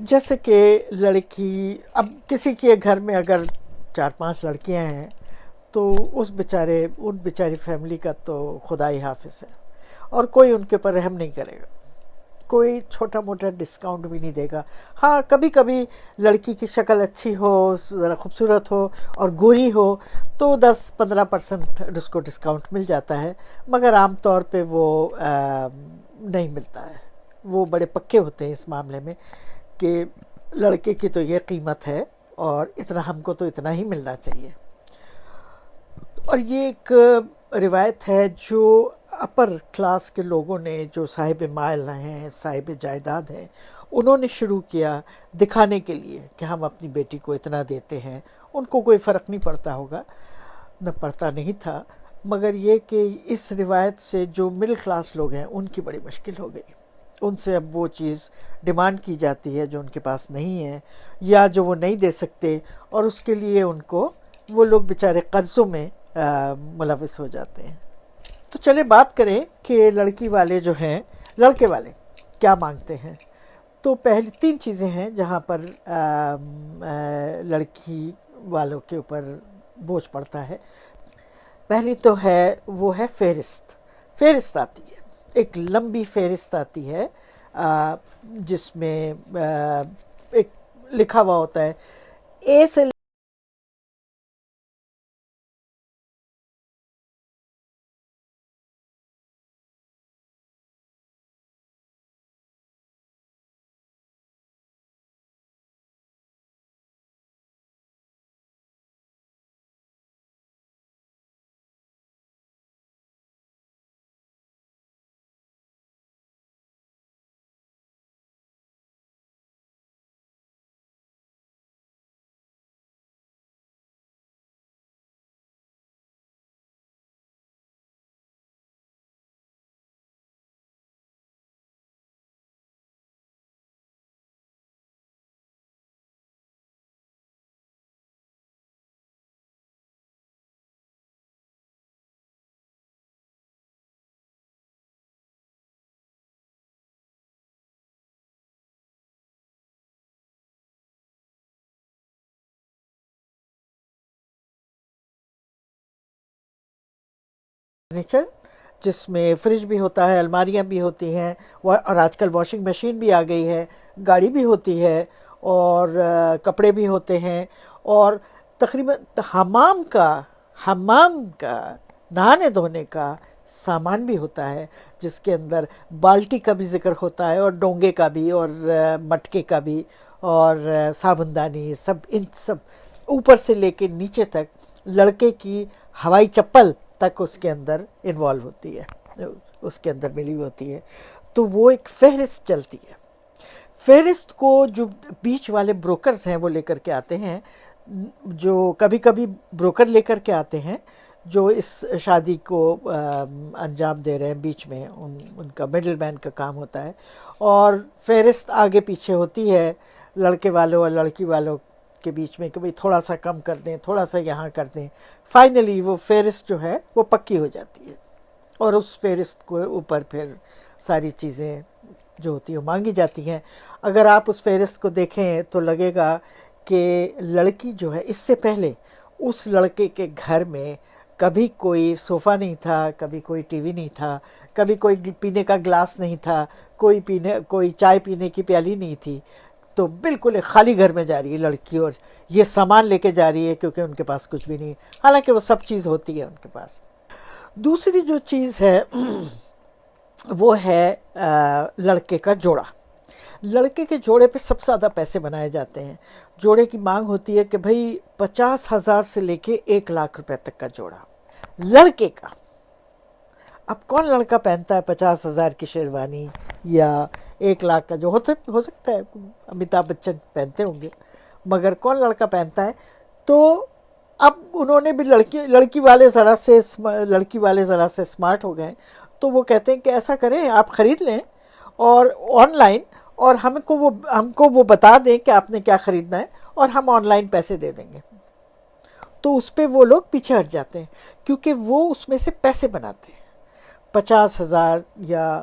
جیسے کہ لڑکی، اب کسی کے گھر میں اگر 4-5 لڑکیاں ہیں تو ان بیچاری فیملی کا تو خدا ہی حافظ ہے، اور کوئی ان کے اوپر رحم نہیں کرے گا، کوئی چھوٹا موٹا ڈسکاؤنٹ بھی نہیں دے گا۔ ہاں کبھی کبھی لڑکی کی شکل اچھی ہو، ذرا خوبصورت ہو اور گوری ہو تو 10-15% اس کو ڈسکاؤنٹ مل جاتا ہے، مگر عام طور پہ وہ نہیں ملتا ہے۔ وہ بڑے پکے ہوتے ہیں اس معاملے میں کہ لڑکے کی تو یہ قیمت ہے اور اتنا ہم کو تو اتنا ہی ملنا چاہیے۔ اور یہ ایک روایت ہے جو اپر کلاس کے لوگوں نے، جو صاحب مال ہیں، صاحب جائیداد ہیں، انہوں نے شروع کیا دکھانے کے لیے کہ ہم اپنی بیٹی کو اتنا دیتے ہیں۔ ان کو کوئی فرق نہیں پڑتا ہوگا، نہ پڑتا نہیں تھا، مگر یہ کہ اس روایت سے جو مڈل کلاس لوگ ہیں ان کی بڑی مشکل ہو گئی۔ ان سے اب وہ چیز ڈیمانڈ کی جاتی ہے جو ان کے پاس نہیں ہے، یا جو وہ نہیں دے سکتے، اور اس کے لیے ان کو، وہ لوگ بیچارے قرضوں میں ملوث ہو جاتے ہیں۔ تو چلے بات کریں کہ لڑکی والے جو ہیں، لڑکے والے کیا مانگتے ہیں۔ تو پہلی 3 چیزیں ہیں جہاں پر لڑکی والوں کے اوپر بوجھ پڑتا ہے۔ پہلی تو ہے، وہ ہے فہرست۔ فہرست آتی ہے، ایک لمبی فہرست آتی ہے جس میں ایک لکھا ہوا ہوتا ہے اے سے فرنیچر، جس میں فریج بھی ہوتا ہے، الماریاں بھی ہوتی ہیں، اور آج کل واشنگ مشین بھی آ گئی ہے، گاڑی بھی ہوتی ہے، اور کپڑے بھی ہوتے ہیں، اور تقریباً حمام کا نہانے دھونے کا سامان بھی ہوتا ہے، جس کے اندر بالٹی کا بھی ذکر ہوتا ہے، اور ڈونگے کا بھی، اور مٹکے کا بھی، اور صابن دانی، ان سب اوپر سے لے کے نیچے تک، لڑکے کی ہوائی چپل تک اس کے اندر انوالو ہوتی ہے، اس کے اندر ملی ہوتی ہے۔ تو وہ ایک فہرست چلتی ہے۔ فہرست کو جو بیچ والے بروکرز ہیں وہ لے کر کے آتے ہیں، جو کبھی کبھی بروکر لے کر کے آتے ہیں جو اس شادی کو انجام دے رہے ہیں، بیچ میں ان کا مڈل مین کا کام ہوتا ہے، اور فہرست آگے پیچھے ہوتی ہے لڑکے والوں اور لڑکی والوں کے بیچ میں کہ بھئی تھوڑا سا کم کر دیں، تھوڑا سا یہاں کر دیں۔ فائنلی وہ فہرست جو ہے وہ پکی ہو جاتی ہے، اور اس فہرست کو اوپر پھر ساری چیزیں جو ہوتی ہیں وہ مانگی جاتی ہیں۔ اگر آپ اس فہرست کو دیکھیں تو لگے گا کہ لڑکی جو ہے، اس سے پہلے اس لڑکے کے گھر میں کبھی کوئی صوفہ نہیں تھا، کبھی کوئی ٹی وی نہیں تھا، کبھی کوئی پینے کا گلاس نہیں تھا، کوئی چائے پینے کی پیالی نہیں تھی۔ تو بالکل ایک خالی گھر میں جا رہی ہے لڑکی، اور یہ سامان لے کے جا رہی ہے کیونکہ ان کے پاس کچھ بھی نہیں، حالانکہ وہ سب چیز ہوتی ہے ان کے پاس۔ دوسری جو چیز ہے وہ ہے لڑکے کا جوڑا۔ لڑکے کے جوڑے پہ سب سے زیادہ پیسے بنائے جاتے ہیں۔ جوڑے کی مانگ ہوتی ہے کہ بھئی 50,000 سے لے کے 1 لاکھ روپے تک کا جوڑا لڑکے کا۔ اب کون لڑکا پہنتا ہے 50,000 کی شیروانی یا 1 لاکھ کا؟ جو ہو سکتا ہے امیتابھ بچن پہنتے ہوں گے، مگر کون لڑکا پہنتا ہے؟ تو اب انہوں نے بھی لڑکی والے ذرا سے اسمارٹ ہو گئے، تو وہ کہتے ہیں کہ ایسا کریں، آپ خرید لیں اور آن لائن، اور ہم کو وہ بتا دیں کہ آپ نے کیا خریدنا ہے، اور ہم آن لائن پیسے دے دیں گے۔ تو اس پہ وہ لوگ پیچھے ہٹ جاتے ہیں، کیونکہ وہ اس میں سے پیسے بناتے ہیں۔ 50,000 یا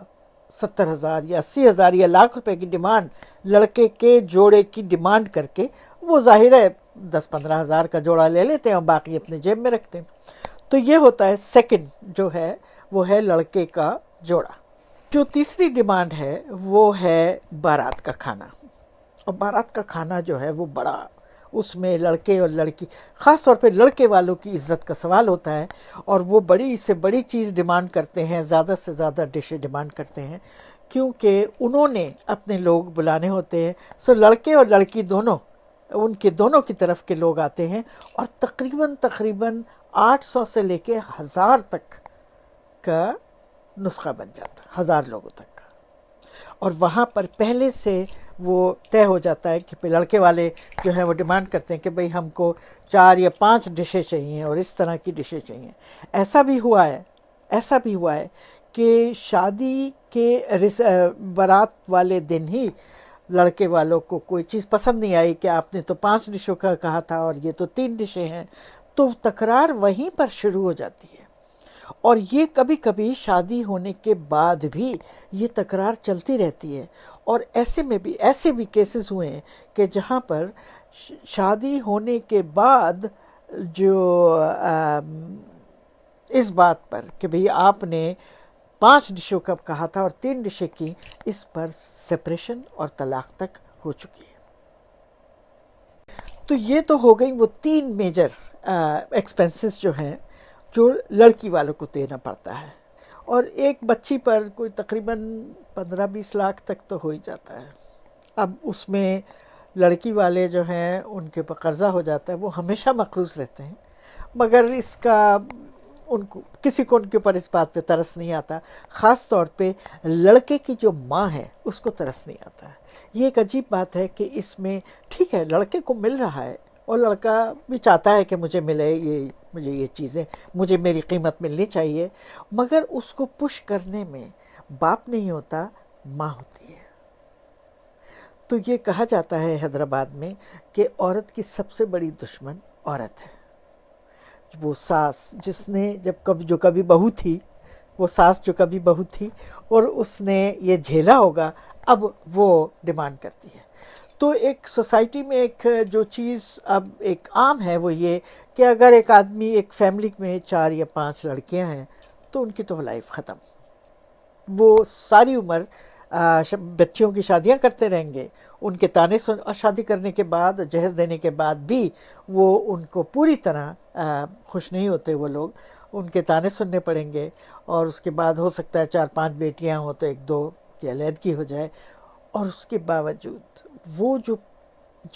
70,000 یا 80,000 یا لاکھ روپے کی ڈیمانڈ لڑکے کے جوڑے کی ڈیمانڈ کر کے، وہ ظاہر ہے 10-15,000 کا جوڑا لے لیتے ہیں اور باقی اپنے جیب میں رکھتے ہیں. تو یہ ہوتا ہے سیکنڈ جو ہے وہ ہے لڑکے کا جوڑا. جو تیسری ڈیمانڈ ہے وہ ہے بارات کا کھانا. اور بارات کا کھانا جو ہے وہ بڑا، اس میں لڑکے اور لڑکی، خاص طور پہ لڑکے والوں کی عزت کا سوال ہوتا ہے، اور وہ بڑی سے بڑی چیز ڈیمانڈ کرتے ہیں، زیادہ سے زیادہ ڈشیں ڈیمانڈ کرتے ہیں، کیونکہ انہوں نے اپنے لوگ بلانے ہوتے ہیں. سو لڑکے اور لڑکی دونوں، ان کے دونوں کی طرف کے لوگ آتے ہیں، اور تقریباً 800 سے لے کے 1000 تک کا نسخہ بن جاتا ہے، 1000 لوگوں تک. اور وہاں پر پہلے سے وہ طے ہو جاتا ہے کہ لڑکے والے جو ہیں وہ ڈیمانڈ کرتے ہیں کہ بھئی ہم کو 4 یا 5 ڈشیں چاہیے اور اس طرح کی ڈشیں چاہیے. ایسا بھی ہوا ہے کہ شادی کے بارات والے دن ہی لڑکے والوں کو کوئی چیز پسند نہیں آئی کہ آپ نے تو 5 ڈشوں کا کہا تھا اور یہ تو 3 ڈشیں ہیں، تو تکرار وہیں پر شروع ہو جاتی ہے. اور یہ کبھی کبھی شادی ہونے کے بعد بھی یہ تکرار چلتی رہتی ہے. اور ایسے بھی کیسز ہوئے ہیں کہ جہاں پر شادی ہونے کے بعد جو اس بات پر کہ بھئی آپ نے 5 ڈشوں کا کہا تھا اور 3 ڈشیں کی، اس پر سپریشن اور طلاق تک ہو چکی ہے. تو یہ تو ہو گئی وہ 3 میجر ایکسپنسز جو ہیں جو لڑکی والوں کو دینا پڑتا ہے. اور ایک بچی پر کوئی تقریباً 15-20 لاکھ تک تو ہو ہی جاتا ہے. اب اس میں لڑکی والے جو ہیں ان کے پر قرضہ ہو جاتا ہے، وہ ہمیشہ مقروض رہتے ہیں، مگر اس کا کسی کو ان کے اوپر اس بات پہ ترس نہیں آتا. خاص طور پہ لڑکے کی جو ماں ہے اس کو ترس نہیں آتا ہے. یہ ایک عجیب بات ہے کہ اس میں ٹھیک ہے لڑکے کو مل رہا ہے اور لڑکا بھی چاہتا ہے کہ مجھے ملے، مجھے یہ چیزیں، مجھے میری قیمت ملنی چاہیے، مگر اس کو پش کرنے میں باپ نہیں ہوتا، ماں ہوتی ہے. تو یہ کہا جاتا ہے حیدرآباد میں کہ عورت کی سب سے بڑی دشمن عورت ہے. وہ ساس جو کبھی بہو تھی، وہ ساس جو کبھی بہو تھی اور اس نے یہ جھیلا ہوگا، اب وہ ڈیمانڈ کرتی ہے. تو ایک سوسائٹی میں ایک جو چیز اب ایک عام ہے وہ یہ کہ اگر ایک آدمی، ایک فیملی میں 4 یا 5 لڑکیاں ہیں تو ان کی تو لائف ختم. وہ ساری عمر بچیوں کی شادیاں کرتے رہیں گے، ان کے تانے اور شادی کرنے کے بعد، جہیز دینے کے بعد بھی وہ ان کو پوری طرح خوش نہیں ہوتے. وہ لوگ ان کے تانے سننے پڑیں گے، اور اس کے بعد ہو سکتا ہے 4-5 بیٹیاں ہوں تو 1-2 کی علیحدگی ہو جائے. اور اس کے باوجود وہ جو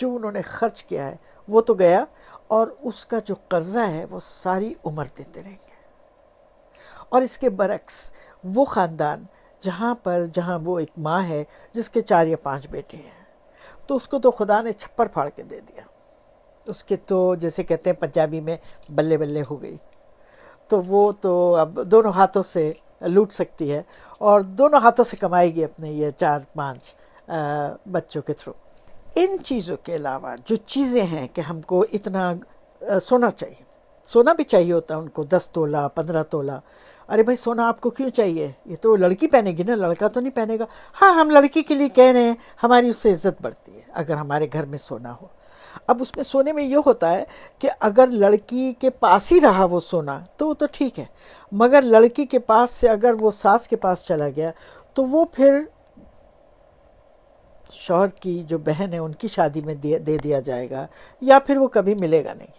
انہوں نے خرچ کیا ہے وہ تو گیا، اور اس کا جو قرضہ ہے وہ ساری عمر دیتے رہیں گے. اور اس کے برعکس وہ خاندان جہاں وہ ایک ماں ہے جس کے 4 یا 5 بیٹے ہیں، تو اس کو تو خدا نے چھپر پھاڑ کے دے دیا. اس کے تو جیسے کہتے ہیں پنجابی میں بلے بلے ہو گئی. تو وہ تو اب دونوں ہاتھوں سے لوٹ سکتی ہے اور دونوں ہاتھوں سے کمائے گی اپنے یہ 4-5 بچوں کے تھرو. ان چیزوں کے علاوہ جو چیزیں ہیں کہ ہم کو اتنا سونا چاہیے، سونا بھی چاہیے ہوتا ہے ان کو، 10 تولہ 15 تولہ. ارے بھائی سونا آپ کو کیوں چاہیے؟ یہ تو لڑکی پہنے گی نا، لڑکا تو نہیں پہنے گا. ہاں ہم لڑکی کے لیے کہہ رہے ہیں، ہماری اس سے عزت بڑھتی ہے اگر ہمارے گھر میں سونا ہو. اب اس میں سونے میں یہ ہوتا ہے کہ اگر لڑکی کے پاس ہی رہا وہ سونا تو وہ تو ٹھیک ہے، مگر لڑکی کے پاس سے اگر وہ ساس کے پاس چلا گیا تو وہ پھر شوہر کی جو بہن ہے ان کی شادی میں دے دیا جائے گا، یا پھر وہ کبھی ملے گا نہیں.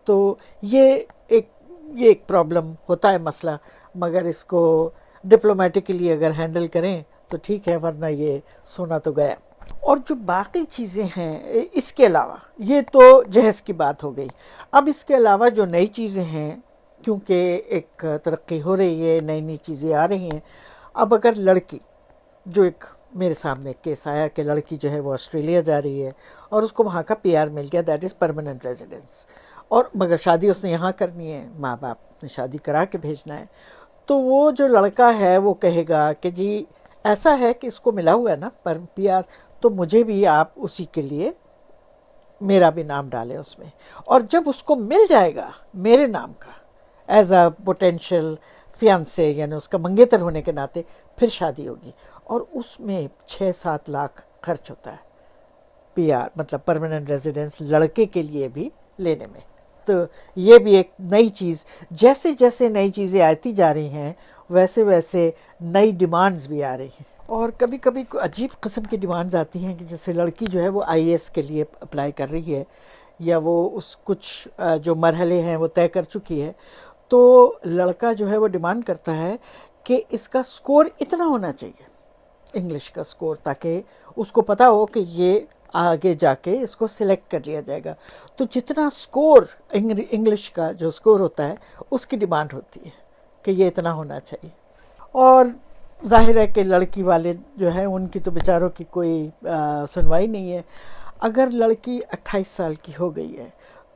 تو یہ ایک پرابلم ہوتا ہے مسئلہ، مگر اس کو ڈپلومیٹکلی اگر ہینڈل کریں تو ٹھیک ہے، ورنہ یہ سونا تو گیا. اور جو باقی چیزیں ہیں اس کے علاوہ، یہ تو جہیز کی بات ہو گئی. اب اس کے علاوہ جو نئی چیزیں ہیں، کیونکہ ایک ترقی ہو رہی ہے، نئی چیزیں آ رہی ہیں. اب اگر لڑکی، جو ایک میرے سامنے کیس آیا کہ لڑکی جو ہے وہ آسٹریلیا جا رہی ہے اور اس کو وہاں کا PR مل گیا، دیٹ از پرماننٹ ریزیڈنس، اور مگر شادی اس نے یہاں کرنی ہے، ماں باپ نے شادی کرا کے بھیجنا ہے. تو وہ جو لڑکا ہے وہ کہے گا کہ جی ایسا ہے کہ اس کو ملا ہوا ہے نا PR، تو مجھے بھی آپ اسی کے لیے میرا بھی نام ڈالیں اس میں. اور جب اس کو مل جائے گا میرے نام کا ایز اے پوٹینشیل فیانسے، یعنی اس کا منگیتر ہونے کے ناطے پھر شادی ہوگی، اور اس میں 6-7 لاکھ خرچ ہوتا ہے پی آر مطلب پرماننٹ ریزیڈنس لڑکے کے لیے بھی لینے میں۔ تو یہ بھی ایک نئی چیز، جیسے جیسے نئی چیزیں آتی جا رہی ہیں ویسے ویسے نئی ڈیمانڈز بھی آ رہی ہیں، اور کبھی کبھی عجیب قسم کی ڈیمانڈز آتی ہیں کہ جیسے لڑکی جو ہے وہ آئی ایس کے لیے اپلائی کر رہی ہے، یا وہ اس کچھ جو مرحلے ہیں وہ طے کر چکی ہے، تو لڑکا جو ہے وہ ڈیمانڈ کرتا ہے کہ اس کا سکور اتنا ہونا چاہیے، انگلش کا سکور، تاکہ اس کو پتا ہو کہ یہ آگے جا کے اس کو سلیکٹ کر لیا جائے گا۔ تو جتنا سکور انگلش کا جو سکور ہوتا ہے اس کی ڈیمانڈ ہوتی ہے کہ یہ اتنا ہونا چاہیے۔ اور ظاہر ہے کہ لڑکی والے جو ہیں ان کی تو بیچاروں کی کوئی سنوائی نہیں ہے۔ اگر لڑکی 28 سال کی ہو گئی ہے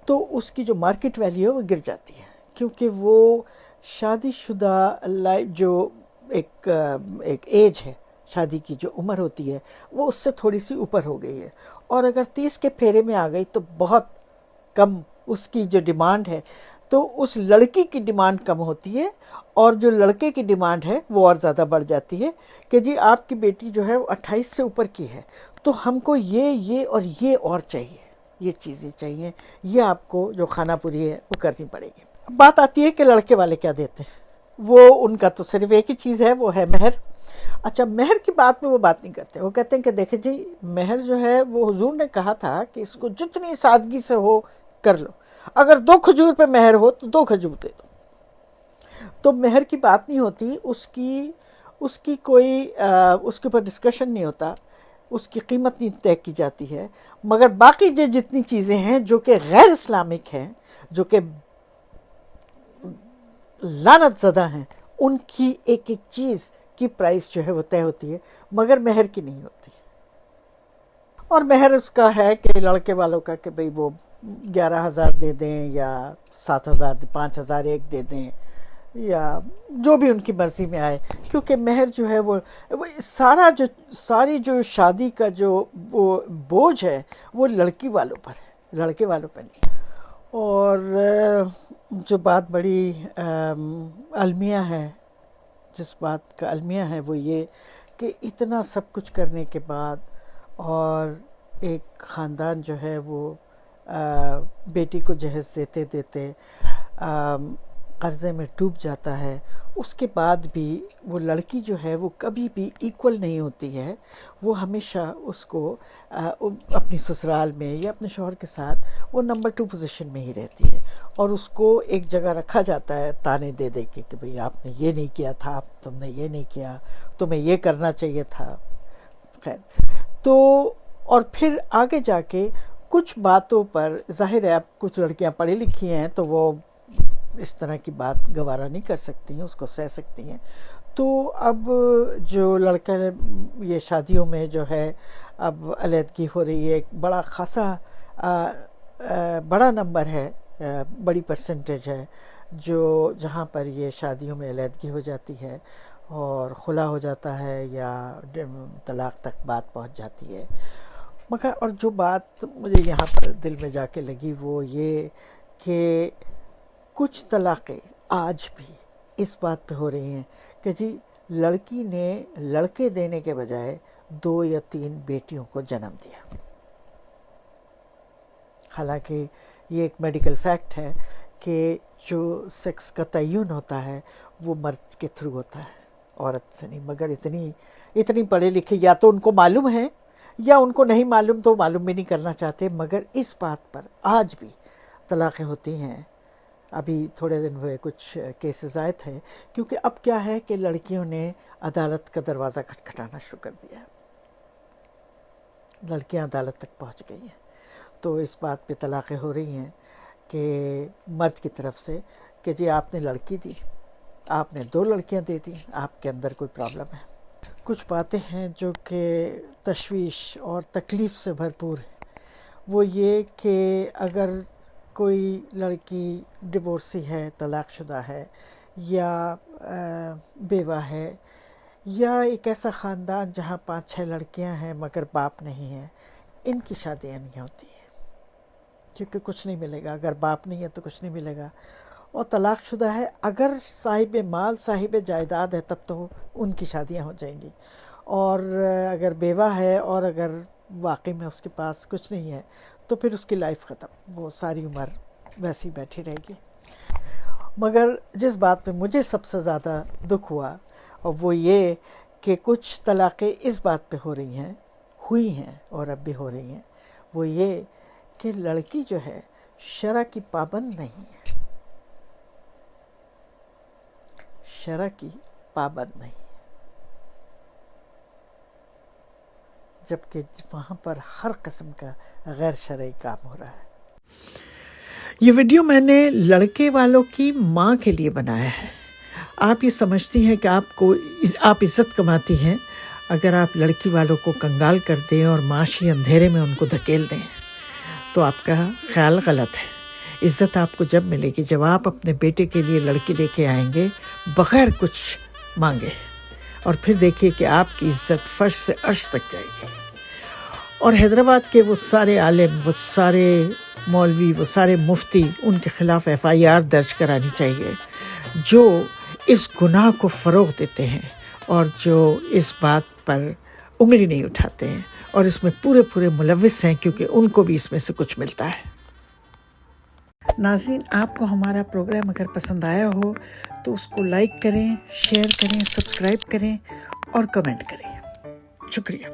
تو اس کی جو مارکیٹ ویلیو ہے وہ گر جاتی ہے، کیونکہ وہ شادی شدہ لائف جو ایک ایج ہے، شادی کی جو عمر ہوتی ہے وہ اس سے تھوڑی سی اوپر ہو گئی ہے، اور اگر 30 کے پھیرے میں آ گئی تو بہت کم اس کی جو ڈیمانڈ ہے، تو اس لڑکی کی ڈیمانڈ کم ہوتی ہے، اور جو لڑکے کی ڈیمانڈ ہے وہ اور زیادہ بڑھ جاتی ہے کہ جی آپ کی بیٹی جو ہے وہ 28 سے اوپر کی ہے، تو ہم کو یہ اور چاہیے، یہ چیزیں چاہیے، یہ آپ کو جو خانہ پوری ہے وہ کرنی پڑے گی۔ اب بات آتی ہے کہ لڑکے والے کیا دیتے ہیں، وہ ان کا تو صرف ایک ہی چیز ہے، وہ ہے مہر۔ اچھا، مہر کی بات میں وہ بات نہیں کرتے، وہ کہتے ہیں کہ دیکھیں جی مہر جو ہے وہ حضور نے کہا تھا کہ اس کو جتنی سادگی سے ہو کر لو، اگر 2 کھجور پہ مہر ہو تو 2 کھجور دے دو۔ تو مہر کی بات نہیں ہوتی، اس کی کوئی اس کے اوپر ڈسکشن نہیں ہوتا، اس کی قیمت نہیں طے کی جاتی ہے، مگر باقی جو جتنی چیزیں ہیں جو کہ غیر اسلامک ہیں، جو کہ لعنت زدہ ہیں، ان کی ایک ایک چیز کی پرائس جو ہے وہ طے ہوتی ہے، مگر مہر کی نہیں ہوتی۔ اور مہر اس کا ہے کہ لڑکے والوں کا کہ بھئی وہ 11,000 دے دیں یا 7,000 5,000 ایک دے دیں، یا جو بھی ان کی مرضی میں آئے، کیونکہ مہر جو ہے وہ ساری جو شادی کا جو وہ بوجھ ہے وہ لڑکی والوں پر ہے، لڑکے والوں پر نہیں۔ اور جو بات بڑی المیہ ہے، جس بات کا المیہ ہے وہ یہ کہ اتنا سب کچھ کرنے کے بعد اور ایک خاندان جو ہے وہ بیٹی کو جہیز دیتے دیتے قرضے میں ڈوب جاتا ہے، اس کے بعد بھی وہ لڑکی جو ہے وہ کبھی بھی ایکول نہیں ہوتی ہے، وہ ہمیشہ اس کو اپنی سسرال میں یا اپنے شوہر کے ساتھ وہ نمبر 2 پوزیشن میں ہی رہتی ہے، اور اس کو ایک جگہ رکھا جاتا ہے تانے دے دے کے کہ بھئی آپ نے یہ نہیں کیا تھا، تم نے یہ نہیں کیا، تمہیں یہ کرنا چاہیے تھا۔ خیر، تو اور پھر آگے جا کے کچھ باتوں پر ظاہر ہے اب کچھ لڑکیاں پڑھی لکھی ہیں تو وہ اس طرح کی بات گوارا نہیں کر سکتی ہیں، اس کو سہ سکتی ہیں، تو اب جو لڑکا یہ شادیوں میں جو ہے اب علیحدگی ہو رہی ہے، ایک بڑا خاصا بڑا نمبر ہے، بڑی پرسنٹیج ہے جو جہاں پر یہ شادیوں میں علیحدگی ہو جاتی ہے اور خلا ہو جاتا ہے یا طلاق تک بات پہنچ جاتی ہے۔ مگر اور جو بات مجھے یہاں پر دل میں جا کے لگی وہ یہ کہ کچھ طلاقیں آج بھی اس بات پہ ہو رہی ہیں کہ جی لڑکی نے لڑکے دینے کے بجائے 2 یا 3 بیٹیوں کو جنم دیا، حالانکہ یہ ایک میڈیکل فیکٹ ہے کہ جو سیکس کا تعین ہوتا ہے وہ مرد کے تھرو ہوتا ہے، عورت سے نہیں، مگر اتنی پڑھے لکھے یا تو ان کو معلوم ہے یا ان کو نہیں معلوم تو معلوم بھی نہیں کرنا چاہتے، مگر اس بات پر آج بھی طلاقیں ہوتی ہیں۔ ابھی تھوڑے دن ہوئے کچھ کیسز آئے تھے، کیونکہ اب کیا ہے کہ لڑکیوں نے عدالت کا دروازہ کھٹکھٹانا شروع کر دیا ہے، لڑکیاں عدالت تک پہنچ گئی ہیں، تو اس بات پہ طلاقیں ہو رہی ہیں کہ مرد کی طرف سے کہ جی آپ نے لڑکی دی، آپ نے 2 لڑکیاں دے دی، آپ کے اندر کوئی پرابلم ہے۔ کچھ باتیں ہیں جو کہ تشویش اور تکلیف سے بھرپور ہیں، وہ یہ کہ اگر کوئی لڑکی ڈیورسی ہے، طلاق شدہ ہے، یا بیوہ ہے، یا ایک ایسا خاندان جہاں 5-6 لڑکیاں ہیں مگر باپ نہیں ہیں، ان کی شادیاں نہیں ہوتی ہیں، کیونکہ کچھ نہیں ملے گا، اگر باپ نہیں ہے تو کچھ نہیں ملے گا، اور طلاق شدہ ہے، اگر صاحب مال صاحب جائیداد ہے تب تو ان کی شادیاں ہو جائیں گی، اور اگر بیوہ ہے اور اگر واقعی میں اس کے پاس کچھ نہیں ہے تو پھر اس کی لائف ختم، وہ ساری عمر ویسی بیٹھی رہے گی۔ مگر جس بات پہ مجھے سب سے زیادہ دکھ ہوا اور وہ یہ کہ کچھ طلاقیں اس بات پہ ہوئی ہیں اور اب بھی ہو رہی ہیں، وہ یہ کہ لڑکی جو ہے شرع کی پابند نہیں ہے، شرع کی پابند نہیں، جبکہ وہاں پر ہر قسم کا غیر شرعی کام ہو رہا ہے۔ یہ ویڈیو میں نے لڑکے والوں کی ماں کے لیے بنایا ہے۔ آپ یہ سمجھتی ہیں کہ آپ عزت کماتی ہیں اگر آپ لڑکی والوں کو کنگال کر دیں اور معاشی اندھیرے میں ان کو دھکیل دیں، تو آپ کا خیال غلط ہے۔ عزت آپ کو جب ملے گی جب آپ اپنے بیٹے کے لیے لڑکی لے کے آئیں گے بغیر کچھ مانگے، اور پھر دیکھیے کہ آپ کی عزت فرش سے عرش تک جائے گی۔ اور حیدرآباد کے وہ سارے عالم، وہ سارے مولوی، وہ سارے مفتی، ان کے خلاف FIR درج کرانی چاہیے جو اس گناہ کو فروغ دیتے ہیں اور جو اس بات پر انگلی نہیں اٹھاتے ہیں اور اس میں پورے ملوث ہیں، کیونکہ ان کو بھی اس میں سے کچھ ملتا ہے۔ ناظرین، آپ کو ہمارا پروگرام اگر پسند آیا ہو تو اس کو لائک کریں، شیئر کریں، سبسکرائب کریں اور کمنٹ کریں۔ شکریہ۔